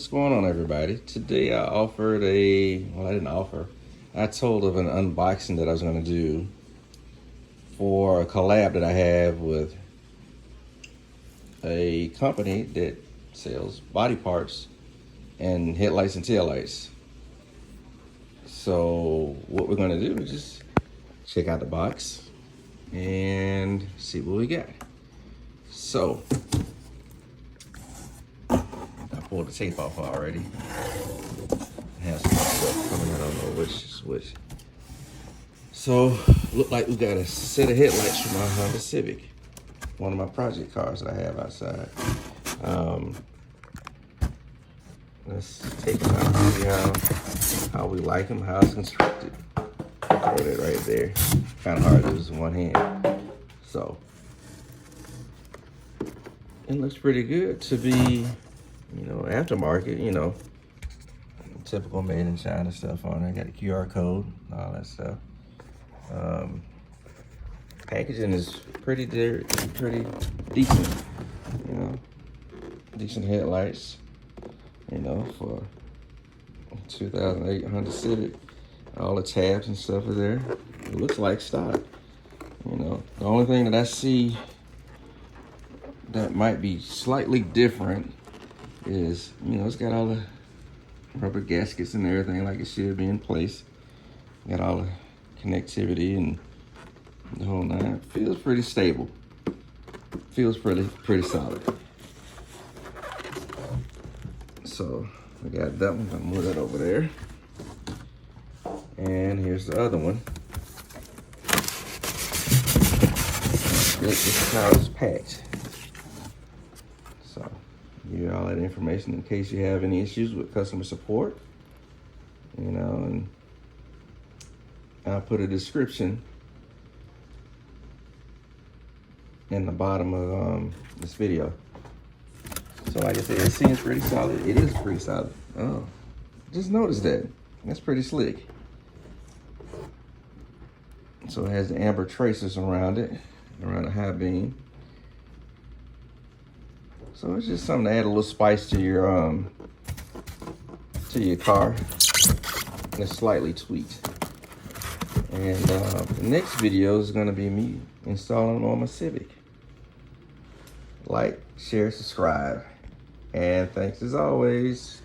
What's going on, everybody? Today I offered I didn't offer. I told of an unboxing that I was going to do for a collab that I have with a company that sells body parts and headlights and taillights. So what we're going to do is just check out the box and see what we got. So I pulled the tape off already. It has some stuff coming. I don't know which is which. So look like we got a set of headlights from my Honda Civic, one of my project cars that I have outside. Let's take them out and see how we like them, how it's constructed. Throw that right there. Kind of hard to use in one hand. So it looks pretty good to be, aftermarket, typical made in China stuff on it. Got a QR code, all that stuff. Packaging is pretty decent, decent headlights, for 2008 Honda Civic. All the tabs and stuff are there. It looks like stock. The only thing that I see that might be slightly different is, it's got all the rubber gaskets and everything like it should be in place. Got all the connectivity and the whole nine. Feels pretty stable. Feels pretty solid. So we got that one. I'll move that over there. And here's the other one. This is how it's packed. So give you all that information in case you have any issues with customer support. And I'll put a description in the bottom of this video. So like I said, it seems pretty solid. It is pretty solid. Oh, just noticed that. That's pretty slick. So it has the amber tracers around it, around the high beam. So it's just something to add a little spice to your car. And it's slightly tweaked. And the next video is gonna be me installing them on my Civic. Like, share, subscribe. And thanks as always.